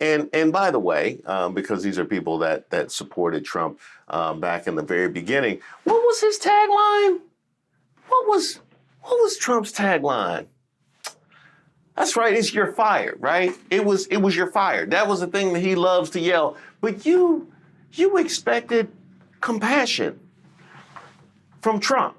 And by the way, because these are people that supported Trump back in the very beginning, what was his tagline? What was Trump's tagline? That's right, it's "you're fired," right? It was "you're fired." That was the thing that he loves to yell. But you expected compassion from Trump.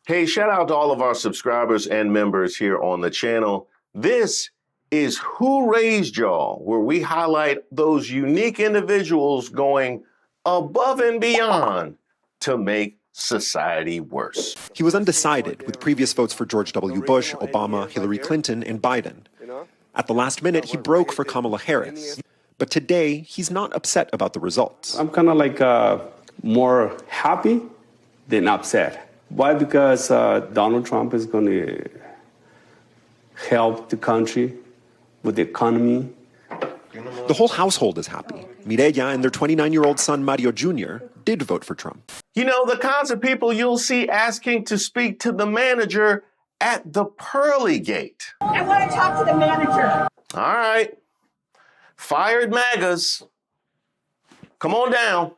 Hey, shout out to all of our subscribers and members here on the channel. This is Who Raised Y'all, where we highlight those unique individuals going above and beyond to make society worse. He was undecided with previous votes for George W. Bush, Obama, Hillary Clinton, and Biden. At the last minute, he broke for Kamala Harris. But today, he's not upset about the results. I'm kind of like more happy than upset. Why? Because Donald Trump is going to help the country with the economy. The whole household is happy. Mireya and their 29-year-old son, Mario Jr., did vote for Trump. You know, the kinds of people you'll see asking to speak to the manager at the pearly gate. I want to talk to the manager. All right. Fired MAGAs. Come on down.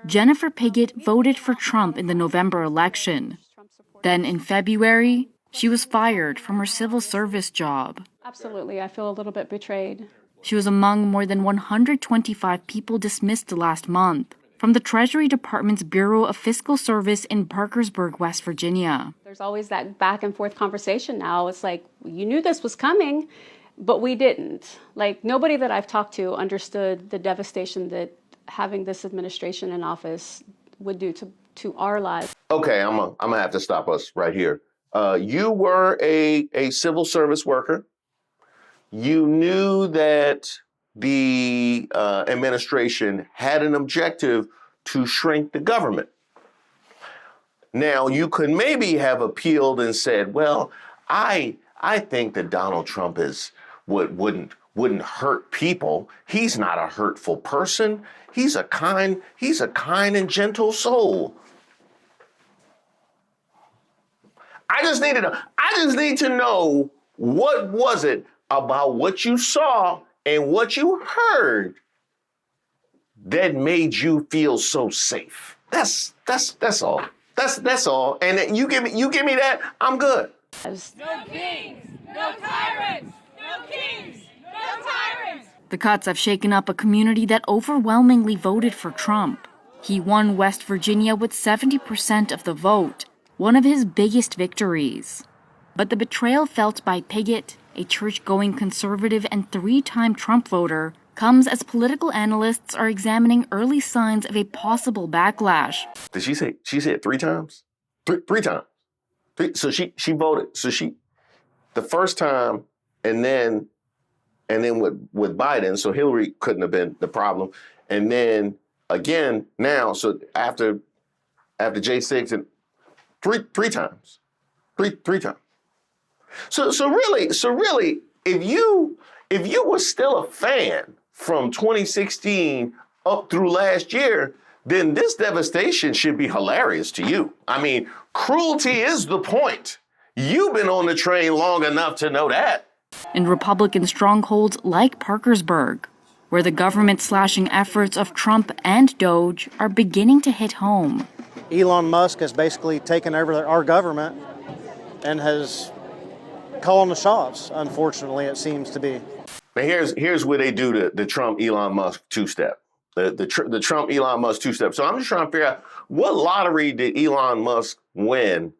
Jennifer Piggott voted for Trump in the November election. Then in February, she was fired from her civil service job. Absolutely, I feel a little bit betrayed. She was among more than 125 people dismissed last month from the Treasury Department's Bureau of Fiscal Service in Parkersburg, West Virginia. There's always that back and forth conversation now. It's like, you knew this was coming, but we didn't. Like, nobody that I've talked to understood the devastation that having this administration in office would do to our lives. Okay, I'm gonna have to stop us right here. You were a civil service worker. You knew that the administration had an objective to shrink the government. Now, you could maybe have appealed and said, well, I think that Donald Trump wouldn't hurt people. He's not a hurtful person. He's a kind and gentle soul. I just need to know, what was it about what you saw and what you heard that made you feel so safe? That's all. That's all. And you give me that, I'm good. No kings, no tyrants, no kings, no tyrants. The cuts have shaken up a community that overwhelmingly voted for Trump. He won West Virginia with 70% of the vote, one of his biggest victories. But the betrayal felt by Piggott, a church-going conservative and three-time Trump voter, comes as political analysts are examining early signs of a possible backlash. Did she say it 3 times? Three times. So she voted. So the first time, and then with Biden, so Hillary couldn't have been the problem. And then again now, so after J6 and three times. Three times. So really, if you were still a fan from 2016 up through last year, then this devastation should be hilarious to you. I mean, cruelty is the point. You've been on the train long enough to know that. In Republican strongholds like Parkersburg, where the government-slashing efforts of Trump and Doge are beginning to hit home. Elon Musk has basically taken over our government and has calling the shots, unfortunately, it seems to be. Now here's where they do the Trump Elon Musk two-step. The Trump Elon Musk two-step. So I'm just trying to figure out, what lottery did Elon Musk win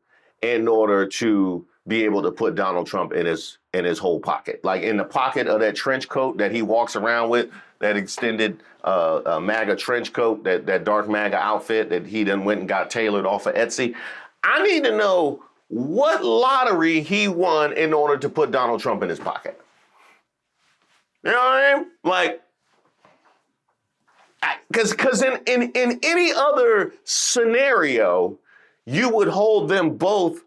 in order to be able to put Donald Trump in his whole pocket? Like in the pocket of that trench coat that he walks around with, that extended MAGA trench coat, that dark MAGA outfit that he then went and got tailored off of Etsy. I need to know what lottery he won in order to put Donald Trump in his pocket. You know what I mean? Like, because in any other scenario, you would hold them both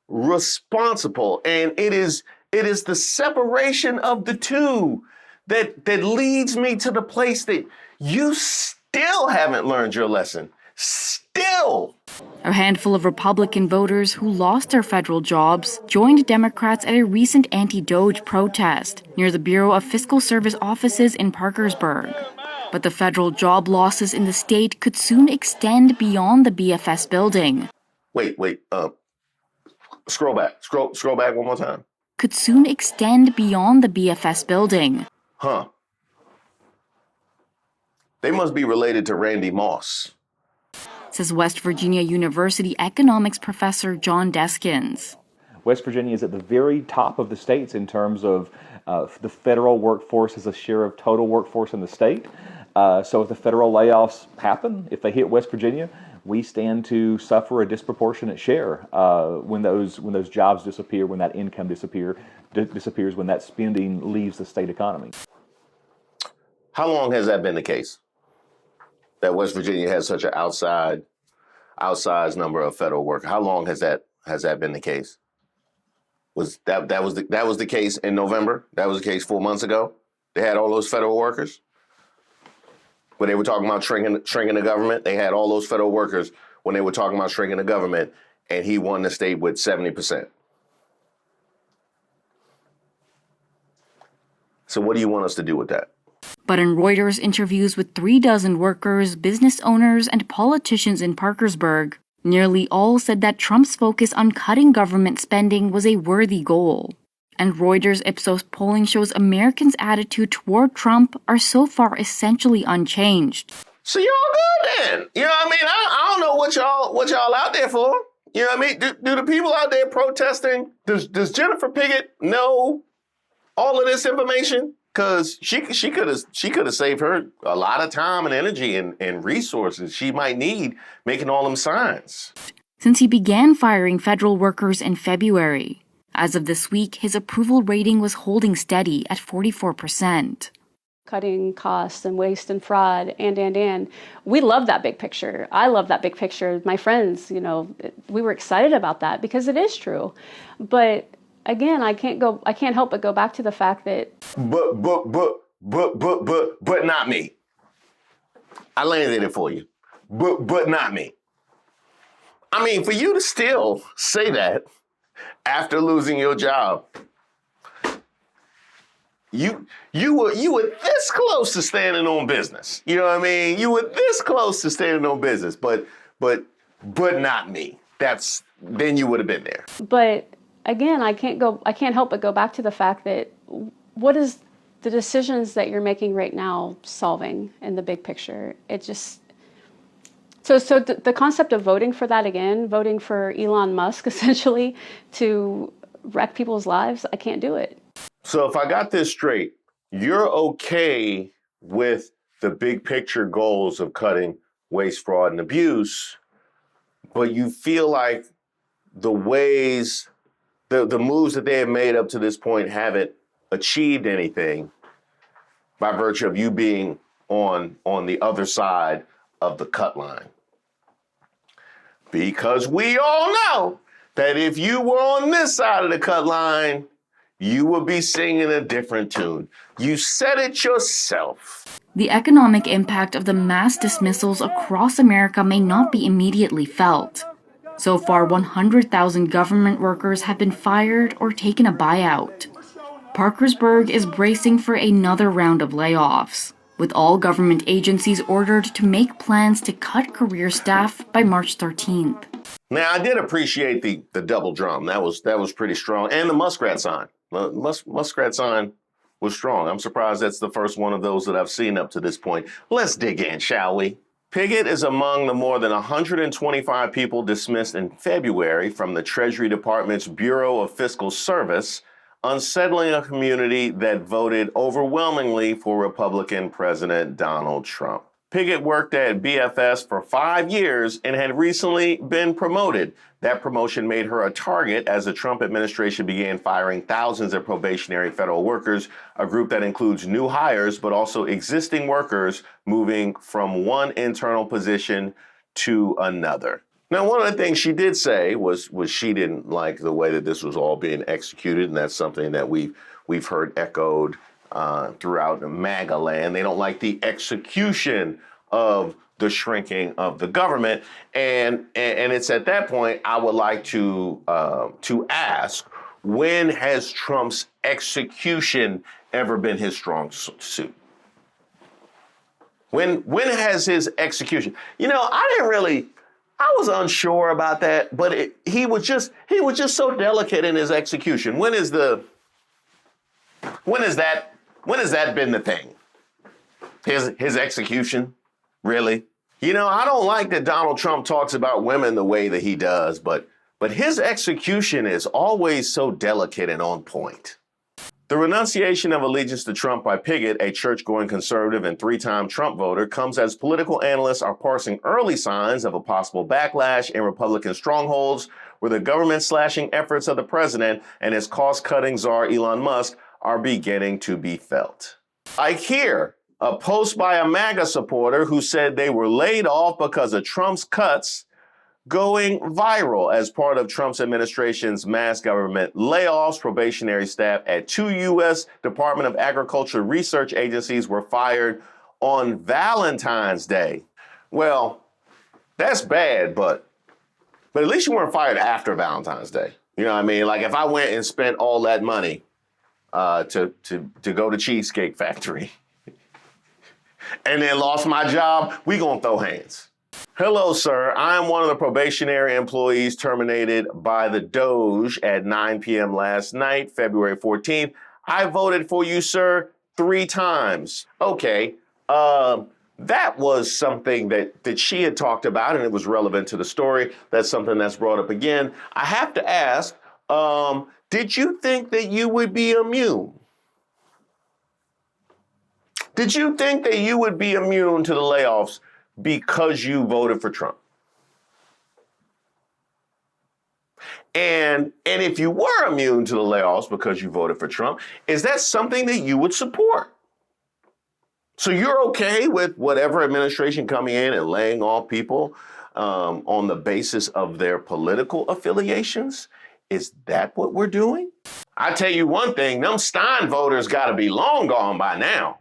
responsible. And it is It is the separation of the two that leads me to the place that you still haven't learned your lesson. Still. A handful of Republican voters who lost their federal jobs joined Democrats at a recent anti-Doge protest near the Bureau of Fiscal Service offices in Parkersburg. But the federal job losses in the state could soon extend beyond the BFS building. Wait. Scroll back. Scroll back one more time. Could soon extend beyond the BFS building. Huh. They must be related to Randy Moss, says West Virginia University economics professor John Deskins. West Virginia is at the very top of the states in terms of the federal workforce as a share of total workforce in the state. So if the federal layoffs happen, if they hit West Virginia, we stand to suffer a disproportionate share when those jobs disappear, when that income disappears, when that spending leaves the state economy. How long has that been the case? That West Virginia has such an outsized number of federal workers. How long has that been the case? Was the case in November? That was the case 4 months ago? They had all those federal workers? When they were talking about shrinking the government, they had all those federal workers when they were talking about shrinking the government, and he won the state with 70%. So what do you want us to do with that? But in Reuters interviews with 36 workers, business owners, and politicians in Parkersburg, nearly all said that Trump's focus on cutting government spending was a worthy goal. And Reuters Ipsos polling shows Americans' attitude toward Trump are so far essentially unchanged. So y'all good then? You know what I mean? I don't know what y'all out there for. You know what I mean? Do the people out there protesting, does Jennifer Pickett know all of this information? Because she could have saved her a lot of time and energy and resources she might need making all them signs. Since he began firing federal workers in February, as of this week, his approval rating was holding steady at 44%. Cutting costs and waste and fraud and. We love that big picture. I love that big picture. My friends, we were excited about that because it is true. But again, I can't help but go back to the fact that but not me. I landed it for you. But not me. I mean, for you to still say that after losing your job, you were this close to standing on business. You know what I mean? You were this close to standing on business, but not me. Then you would have been there. But again, I can't help but go back to the fact that what is the decisions that you're making right now solving in the big picture? It just so the concept of voting for that again, voting for Elon Musk essentially to wreck people's lives, I can't do it. So if I got this straight, you're okay with the big picture goals of cutting waste, fraud, and abuse, but you feel like the ways, the moves that they have made up to this point haven't achieved anything by virtue of you being on the other side of the cut line. Because we all know that if you were on this side of the cut line, you would be singing a different tune. You said it yourself. The economic impact of the mass dismissals across America may not be immediately felt. So far, 100,000 government workers have been fired or taken a buyout. Parkersburg is bracing for another round of layoffs, with all government agencies ordered to make plans to cut career staff by March 13th. Now, I did appreciate the double drum. That was pretty strong. And the muskrat sign. Muskrat sign was strong. I'm surprised that's the first one of those that I've seen up to this point. Let's dig in, shall we? Pickett is among the more than 125 people dismissed in February from the Treasury Department's Bureau of Fiscal Service, unsettling a community that voted overwhelmingly for Republican President Donald Trump. Pickett worked at BFS for 5 years and had recently been promoted. That promotion made her a target as the Trump administration began firing thousands of probationary federal workers, a group that includes new hires, but also existing workers moving from one internal position to another. Now, one of the things she did say was she didn't like the way that this was all being executed, and that's something that we've heard echoed throughout the Maga land. They don't like the execution of the shrinking of the government, and it's at that point I would like to ask, when has Trump's execution ever been his strong suit? When has his execution? I was unsure about that, but he was just so delicate in his execution. When has that been the thing? His execution? Really? I don't like that Donald Trump talks about women the way that he does, but his execution is always so delicate and on point. The renunciation of allegiance to Trump by Piggott, a church-going conservative and three-time Trump voter, comes as political analysts are parsing early signs of a possible backlash in Republican strongholds where the government-slashing efforts of the president and his cost-cutting czar Elon Musk are beginning to be felt. Like here, a post by a Maga supporter who said they were laid off because of Trump's cuts going viral as part of Trump's administration's mass government layoffs. Probationary staff at 2 U.S. Department of Agriculture research agencies were fired on Valentine's Day. Well, that's bad, but at least you weren't fired after Valentine's Day. You know what I mean? Like if I went and spent all that money to go to Cheesecake Factory and then lost my job, we gonna throw hands. Hello, sir. I am one of the probationary employees terminated by the Doge at 9 p.m. last night, February 14th. I voted for you, sir, 3 times. Okay. That was something that she had talked about, and it was relevant to the story. That's something that's brought up again. I have to ask, did you think that you would be immune? Did you think that you would be immune to the layoffs because you voted for Trump? And if you were immune to the layoffs because you voted for Trump, is that something that you would support? So you're okay with whatever administration coming in and laying off people on the basis of their political affiliations? Is that what we're doing? I tell you one thing, them Stein voters got to be long gone by now.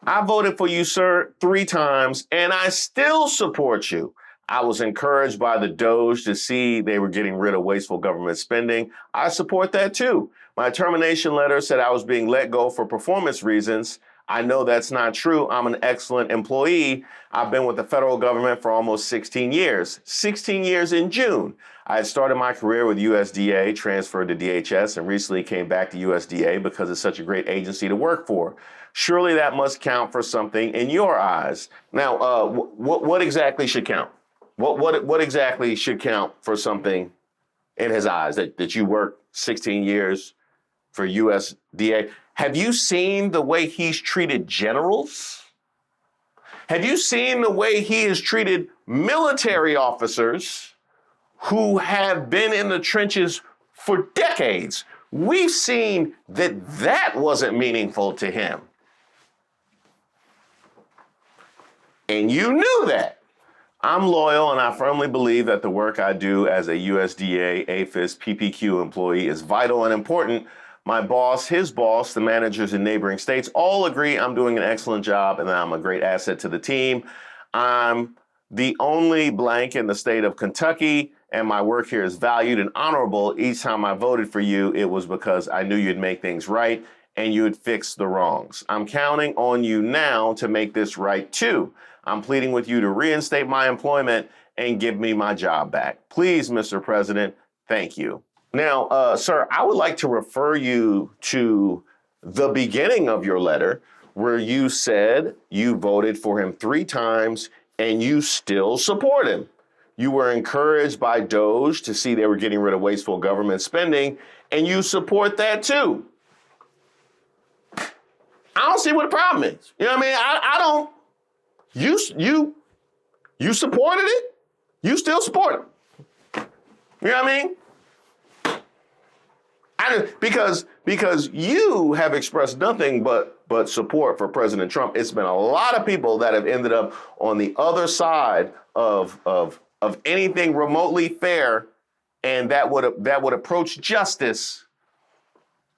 I voted for you, sir, 3 times, and I still support you. I was encouraged by the Doge to see they were getting rid of wasteful government spending. I support that too. My termination letter said I was being let go for performance reasons. I know that's not true. I'm an excellent employee. I've been with the federal government for almost 16 years. 16 years in June. I had started my career with USDA, transferred to DHS, and recently came back to USDA because it's such a great agency to work for. Surely that must count for something in your eyes. Now, what exactly should count? What exactly should count for something in his eyes? That you worked 16 years for USDA? Have you seen the way he's treated generals? Have you seen the way he has treated military officers who have been in the trenches for decades? We've seen that wasn't meaningful to him. And you knew that. I'm loyal, and I firmly believe that the work I do as a USDA, APHIS, PPQ employee is vital and important. My boss, his boss, the managers in neighboring states all agree I'm doing an excellent job and that I'm a great asset to the team. I'm the only blank in the state of Kentucky, and my work here is valued and honorable. Each time I voted for you, it was because I knew you'd make things right and you'd fix the wrongs. I'm counting on you now to make this right too. I'm pleading with you to reinstate my employment and give me my job back. Please, Mr. President, thank you. Now, sir, I would like to refer you to the beginning of your letter where you said you voted for him 3 times and you still support him. You were encouraged by Doge to see they were getting rid of wasteful government spending, and you support that too. I don't see what the problem is. You know what I mean? I don't. You supported it. You still support it. You know what I mean? Because you have expressed nothing but support for President Trump. It's been a lot of people that have ended up on the other side of of anything remotely fair and that would approach justice.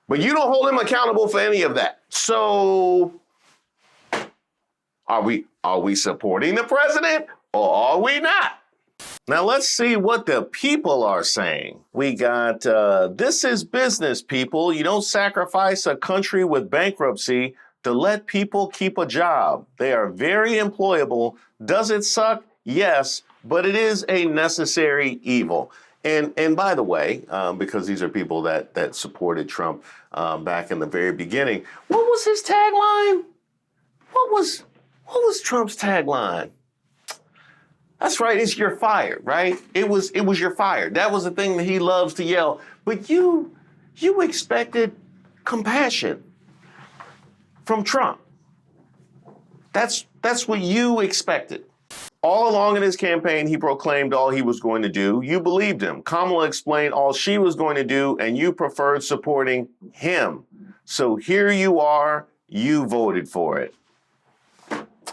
But you don't hold him accountable for any of that. So are we supporting the president or are we not? Now let's see what the people are saying. We got, this is business, people. You don't sacrifice a country with bankruptcy to let people keep a job. They are very employable. Does it suck? Yes, but it is a necessary evil. And by the way, because these are people that supported Trump back in the very beginning, what was his tagline? What was Trump's tagline? That's right, it's "you're fired," right? It was "you're fired." That was the thing that he loves to yell. But you expected compassion from Trump. That's what you expected. All along in his campaign, he proclaimed all he was going to do. You believed him. Kamala explained all she was going to do, and you preferred supporting him. So here you are, you voted for it.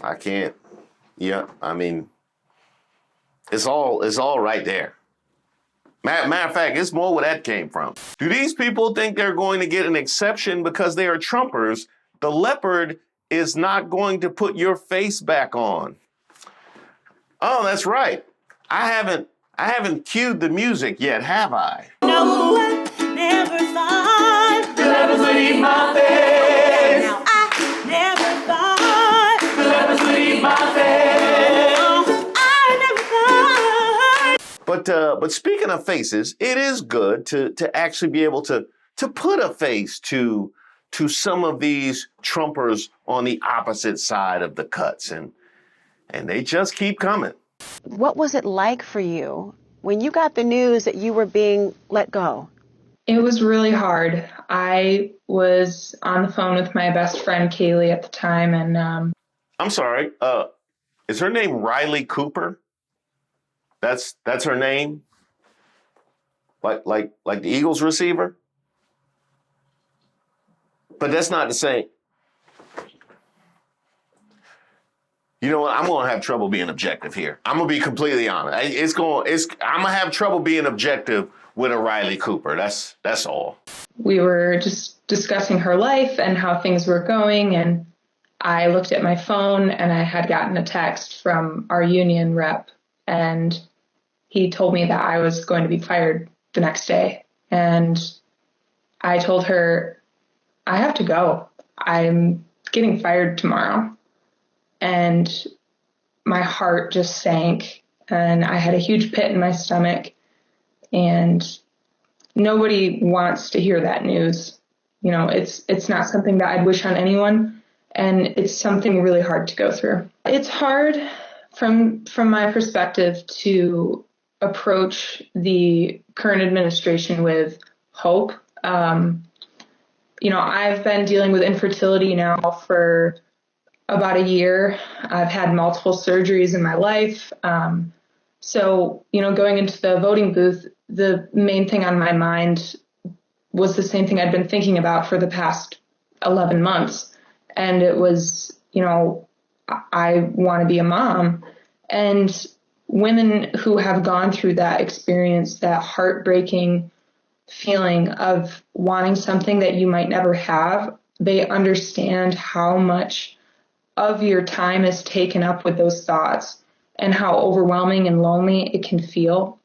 I can't. Yeah, I mean, it's all right there. Matter of fact, it's more where that came from. Do these people think they're going to get an exception because they are Trumpers? The Leopard is not going to put your face back on. Oh, that's right. I haven't cued the music yet, have I? No, I never thought the Leopards would eat my face. Now I never thought the Leopards would eat my face. I never thought. But speaking of faces, it is good to actually be able to put a face to some of these Trumpers on the opposite side of the cuts, and they just keep coming. What was it like for you when you got the news that you were being let go? It was really hard. I was on the phone with my best friend Kaylee at the time, and I'm sorry. Is her name Riley Cooper? That's her name. Like the Eagles receiver. But that's not the same. You know what? I'm going to have trouble being objective here. I'm going to be completely honest. I'm going to have trouble being objective with a Riley Cooper. That's all. we were just discussing her life and how things were going, and I looked at my phone and I had gotten a text from our union rep, and he told me that I was going to be fired the next day. And I told her, I have to go. I'm getting fired tomorrow. And my heart just sank, and I had a huge pit in my stomach, and nobody wants to hear that news. You know, it's not something that I'd wish on anyone, and it's something really hard to go through. It's hard from my perspective to approach the current administration with hope. You know, I've been dealing with infertility now for about a year. I've had multiple surgeries in my life. So, you know, going into the voting booth, the main thing on my mind was the same thing I'd been thinking about for the past 11 months. And it was, you know, I want to be a mom. And women who have gone through that experience, that heartbreaking feeling of wanting something that you might never have, they understand how much of your time is taken up with those thoughts and how overwhelming and lonely it can feel.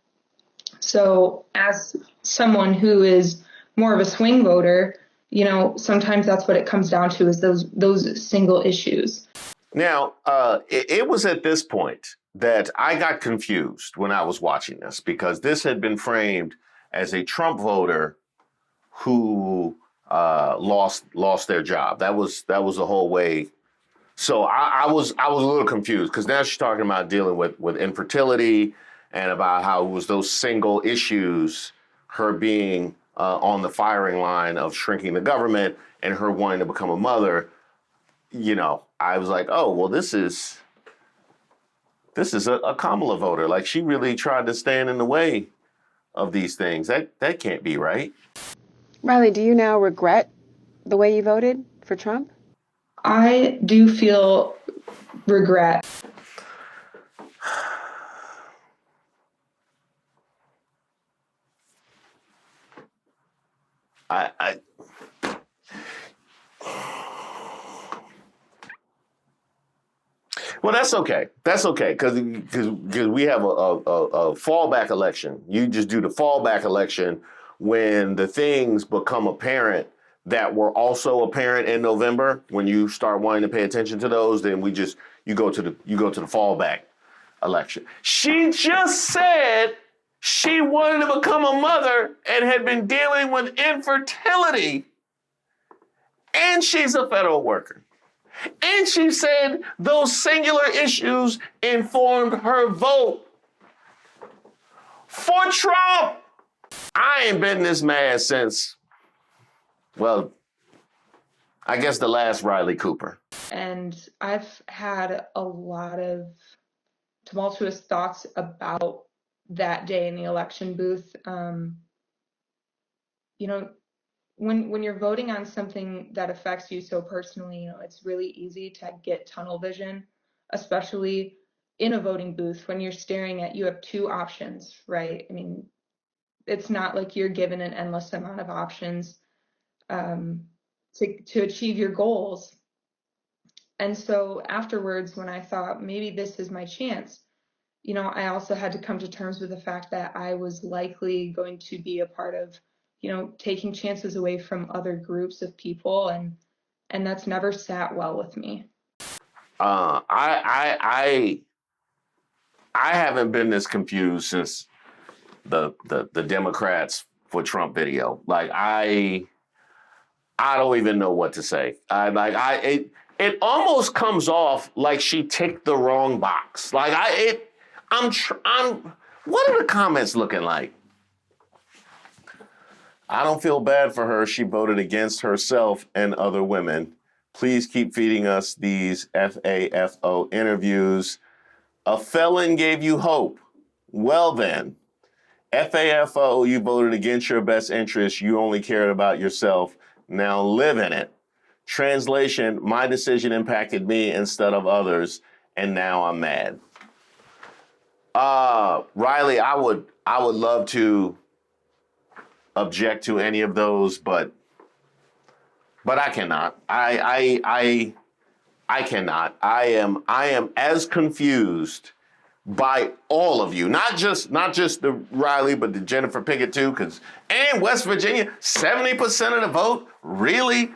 So as someone who is more of a swing voter, you know, sometimes that's what it comes down to, is those single issues. Now, it was at this point that I got confused when I was watching this, because this had been framed as a Trump voter who lost their job. That was the whole way. So I was a little confused, because now she's talking about dealing with infertility and about how it was those single issues, her being on the firing line of shrinking the government and her wanting to become a mother. You know, I was like, oh, well, this is a Kamala voter. Like, she really tried to stand in the way of these things. That can't be right. Riley, do you now regret the way you voted for Trump? I do feel regret. Well, that's okay. That's okay because we have a fallback election. You just do the fallback election when the things become apparent that were also apparent in November. When you start wanting to pay attention to those, then you go to the fallback election. She just said she wanted to become a mother and had been dealing with infertility, and she's a federal worker. And she said those singular issues informed her vote for Trump. I ain't been this mad since, well, I guess the last Riley Cooper. And I've had a lot of tumultuous thoughts about that day in the election booth. When you're voting on something that affects you so personally, it's really easy to get tunnel vision, especially in a voting booth when you're staring at, you have two options, right? I mean, it's not like you're given an endless amount of options to achieve your goals. And so afterwards, when I thought maybe this is my chance, I also had to come to terms with the fact that I was likely going to be a part of taking chances away from other groups of people, and that's never sat well with me. I haven't been this confused since the Democrats for Trump video. Like I don't even know what to say. It almost comes off like she ticked the wrong box. Like what are the comments looking like? I don't feel bad for her. She voted against herself and other women. Please keep feeding us these FAFO interviews. A felon gave you hope. Well then, FAFO, you voted against your best interests. You only cared about yourself. Now live in it. Translation, my decision impacted me instead of others, and now I'm mad. Riley, I would love to object to any of those, but I cannot. I cannot. I am as confused by all of you, not just the Riley, but the Jennifer Pickett too, and West Virginia, 70% of the vote, really?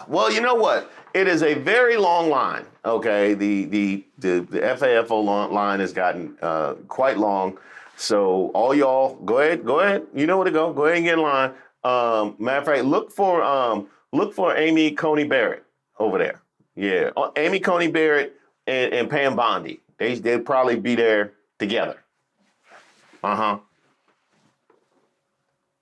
Well, you know what? It is a very long line. Okay, the FAFO line has gotten quite long. So all y'all, go ahead. You know where to go. Go ahead and get in line. Matter of fact, look for Amy Coney Barrett over there. Yeah, Amy Coney Barrett and Pam Bondi. They'll probably be there together.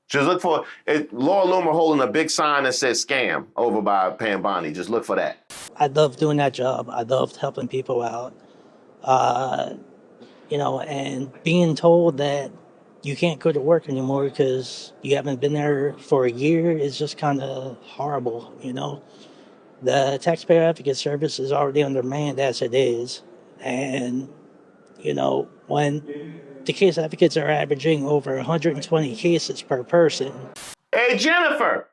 Just look for Laura Loomer holding a big sign that says "scam" over by Pam Bondi. Just look for that. I loved doing that job. I loved helping people out. And being told that you can't go to work anymore because you haven't been there for a year is just kind of horrible, The Taxpayer Advocate Service is already undermanned as it is. And, when the case advocates are averaging over 120 cases per person. Hey, Jennifer.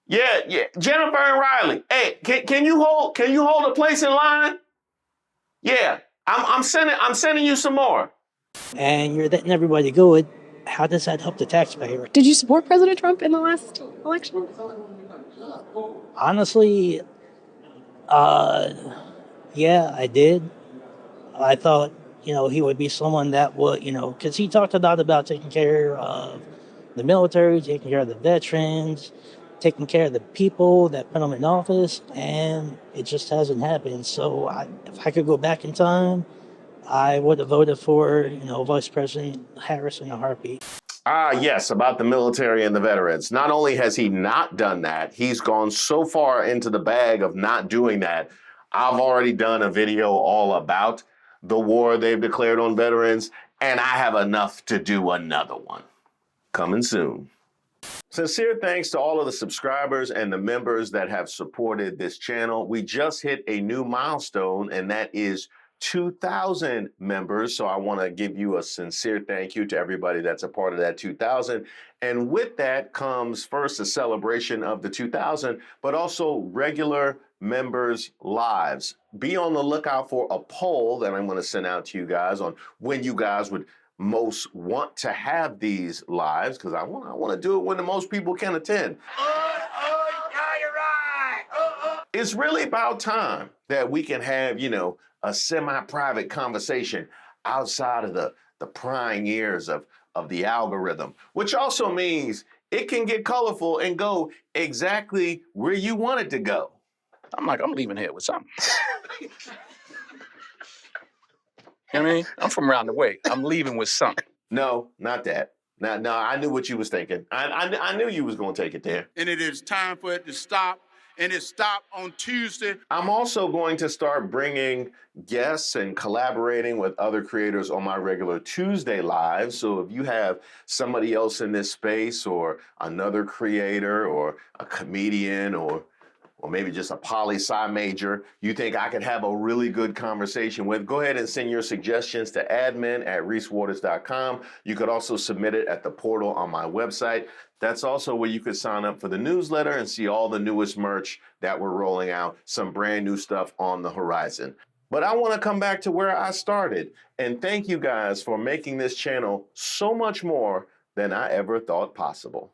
Yeah, Jennifer and Riley. Hey, can you hold a place in line? Yeah. I'm sending you some more. And you're letting everybody go. How does that help the taxpayer? Did you support President Trump in the last election? Honestly, yeah, I did. I thought, he would be someone that would, because he talked a lot about taking care of the military, taking care of the veterans, taking care of the people that put him in office, and it just hasn't happened. So if I could go back in time, I would have voted for, Vice President Harris in a heartbeat. Yes, about the military and the veterans. Not only has he not done that, he's gone so far into the bag of not doing that. I've already done a video all about the war they've declared on veterans, and I have enough to do another one. Coming soon. Sincere thanks to all of the subscribers and the members that have supported this channel. We just hit a new milestone, and that is 2,000 members. So I want to give you a sincere thank you to everybody that's a part of that 2,000. And with that comes first a celebration of the 2,000, but also regular members' lives. Be on the lookout for a poll that I'm going to send out to you guys on when you guys would most want to have these lives, because I want to do it when the most people can attend. It's really about time that we can have, a semi-private conversation outside of the prying ears of the algorithm, which also means it can get colorful and go exactly where you want it to go. I'm leaving here with something. You know what I mean? I'm from around the way. I'm leaving with something. No, not that. No, I knew what you was thinking. I knew you was going to take it there. And it is time for it to stop. And it stopped on Tuesday. I'm also going to start bringing guests and collaborating with other creators on my regular Tuesday lives. So if you have somebody else in this space, or another creator, or a comedian, or maybe just a poli-sci major you think I could have a really good conversation with, go ahead and send your suggestions to admin@reesewaters.com. You could also submit it at the portal on my website. That's also where you could sign up for the newsletter and see all the newest merch that we're rolling out, some brand new stuff on the horizon. But I want to come back to where I started and thank you guys for making this channel so much more than I ever thought possible.